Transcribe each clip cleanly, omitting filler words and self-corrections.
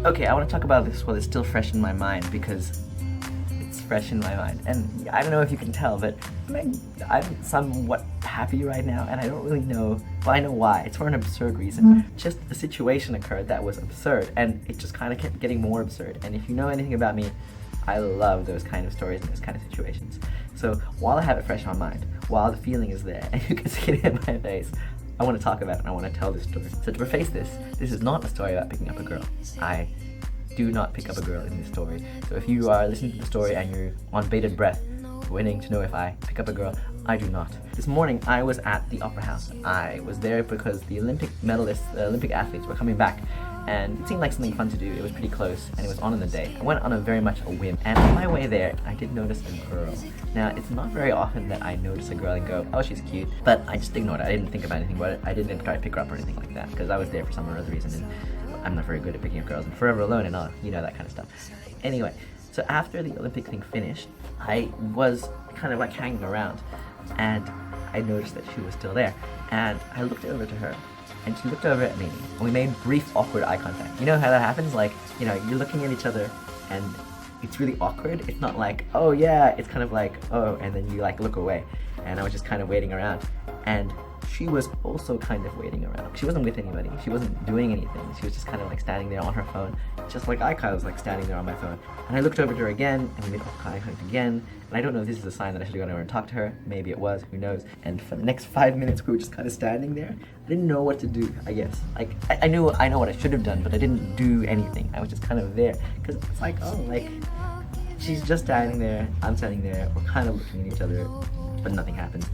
Okay, I want to talk about this while it's still fresh in my mind because it's fresh in my mind. And I don't know if you can tell, but I'm somewhat happy right now, and I don't really know, well, I know why. It's for an absurd reason. Just a situation occurred that was absurd, and it just kind of kept getting more absurd. And if you know anything about me, I love those kind of stories and those kind of situations. So while I have it fresh on my mind, while the feeling is there, and you can see it in my face, I want to talk about it and I want to tell this story. So to preface this is not a story about picking up a girl. I do not pick up a girl in this story. So if you are listening to the story and you're on bated breath, waiting to know if I pick up a girl, I do not. This morning I was at the Opera House. I was there because the Olympic medalists, the Olympic athletes were coming back, and it seemed like something fun to do. It was pretty close and it was on in the day. I went on a very much a whim, and on my way there I did notice a girl. Now it's not very often that I notice a girl and go, oh, she's cute, but I just ignored it. I didn't think about anything about it. I didn't try to pick her up or anything like that because I was there for some other reason, and I'm not very good at picking up girls and forever alone and all, you know, that kind of stuff. Anyway, so after the Olympic thing finished, I was kind of like hanging around and I noticed that she was still there, and I looked over to her and she looked over at me and we made brief awkward eye contact. You know how that happens? Like, you know, you're looking at each other and it's really awkward. It's not like, oh yeah, it's kind of like, oh, and then you like look away. And I was just kind of waiting around, and she was also kind of waiting around. She wasn't with anybody. She wasn't doing anything. She was just kind of like standing there on her phone, just like I was like standing there on my phone. And I looked over to her again, and we made eye contact again. And I don't know if this is a sign that I should have gone over and talked to her. Maybe it was, who knows. And for the next 5 minutes, we were just kind of standing there. I didn't know what to do, I guess. Like, I know what I should have done, but I didn't do anything. I was just kind of there. Because it's like, oh, like, she's just standing there, I'm standing there, we're kind of looking at each other, but nothing happens.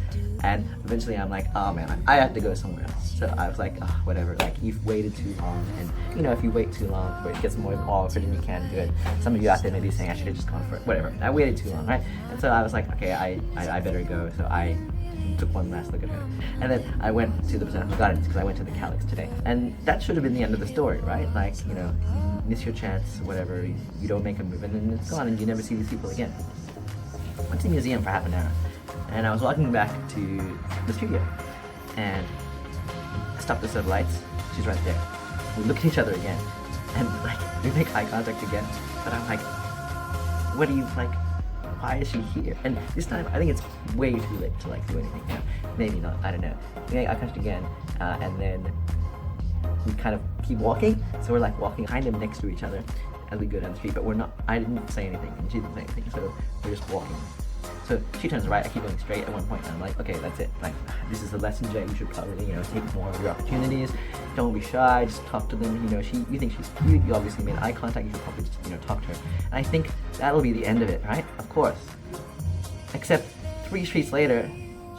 And eventually I'm like, oh man, I have to go somewhere else. So I was like, oh, whatever, like, you've waited too long, and you know, if you wait too long, it gets more awkward and you can't do it. Some of you out there may be saying I should have just gone for it, whatever. I waited too long, right? And so I was like, okay, I better go. So I took one last look at her. And then I went to the Botanical Gardens because I went to the Calyx today. And that should have been the end of the story, right? Like, you know, you miss your chance, whatever, you don't make a move, and then it's gone and you never see these people again. I went to the museum for half an hour, and I was walking back to the studio, and I stopped the sub lights. She's right there. We look at each other again, and like, we make eye contact again, but I'm like, what do you, like, why is she here? And this time, I think it's way too late to like do anything. You know? Maybe not, I don't know. We make eye contact again, and then we kind of keep walking. So we're like walking kind of next to each other as we go down the street, but we're not, I didn't say anything and she didn't say anything, so we're just walking. So she turns right, I keep going straight at one point, and I'm like, okay, that's it. Like, this is a lesson, Jay. You should probably, you know, take more of your opportunities. Don't be shy, just talk to them. You know, you think she's cute, you obviously made eye contact, you should probably just, you know, talk to her. And I think that'll be the end of it, right? Of course. Except 3 streets later,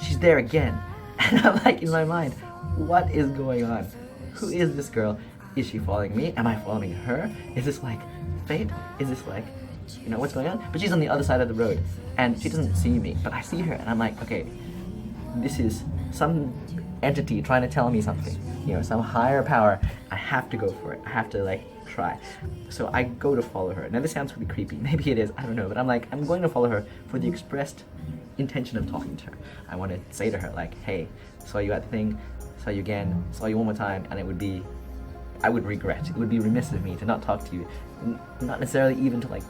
she's there again. And I'm like, in my mind, what is going on? Who is this girl? Is she following me? Am I following her? Is this like fate? Is this like, you know, what's going on? But she's on the other side of the road and she doesn't see me, but I see her and I'm like, okay, this is some entity trying to tell me something, you know, some higher power. I have to go for it. I have to like try. So I go to follow her. Now this sounds really creepy. Maybe it is, I don't know, but I'm like, I'm going to follow her for the expressed intention of talking to her. I want to say to her like, hey, saw you at the thing, saw you again, saw you one more time, and it would be, I would regret. It would be remiss of me to not talk to you. Not necessarily even to like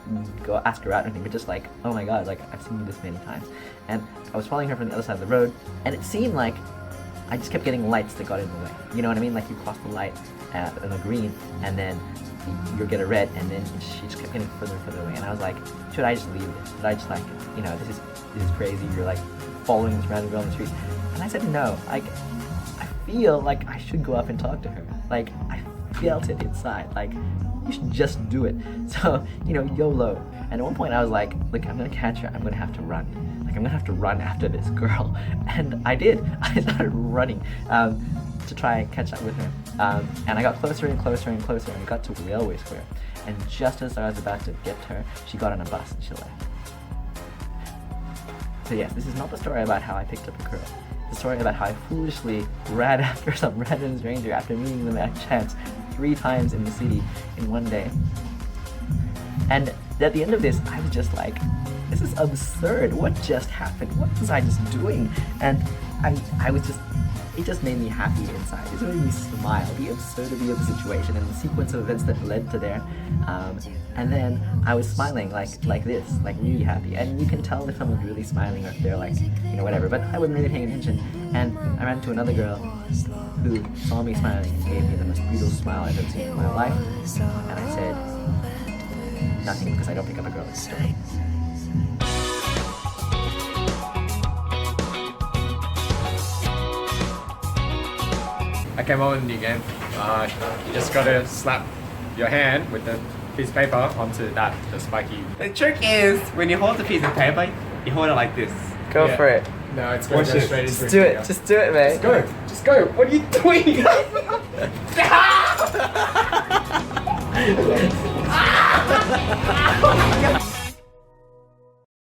go ask her out or anything, but just like, oh my god, like I've seen you this many times. And I was following her from the other side of the road, and it seemed like I just kept getting lights that got in the way. You know what I mean? Like you cross the light on a green, and then you'll get a red, and then she just kept getting further and further away. And I was like, should I just leave this? Should I just like, you know, this is crazy. You're like following this random girl on the street. And I said no. Like, I feel like I should go up and talk to her. Like, I felt it inside. Like, you should just do it. So, you know, YOLO. And at one point I was like, look, I'm gonna catch her. I'm gonna have to run. Like, I'm gonna have to run after this girl. And I did. I started running to try and catch up with her. And I got closer and closer and closer, and we got to Railway Square. And just as I was about to get to her, she got on a bus and she left. So yes, this is not the story about how I picked up a girl. It's the story about how I foolishly ran after some random stranger after meeting them at chance 3 times in the city in one day. And at the end of this, I was just like, this is absurd. What just happened? What was I just doing? And I was just, it just made me happy inside. It just made me smile. The absurdity of the situation and the sequence of events that led to there. And then I was smiling like this, like really happy. And you can tell if someone's really smiling or if they're like, you know, whatever. But I wasn't really paying attention. And I ran into another girl who saw me smiling and gave me the most beautiful smile I've ever seen in my life. And I said nothing because I don't pick up a girl at the store. Okay, moment in the game. You just gotta slap your hand with the piece of paper onto the spiky. The trick is, when you hold the piece of paper, you hold it like this. Go for it. No, it's going to go straight into Just do it. Just do it, mate. Just go. What are you doing? Ah!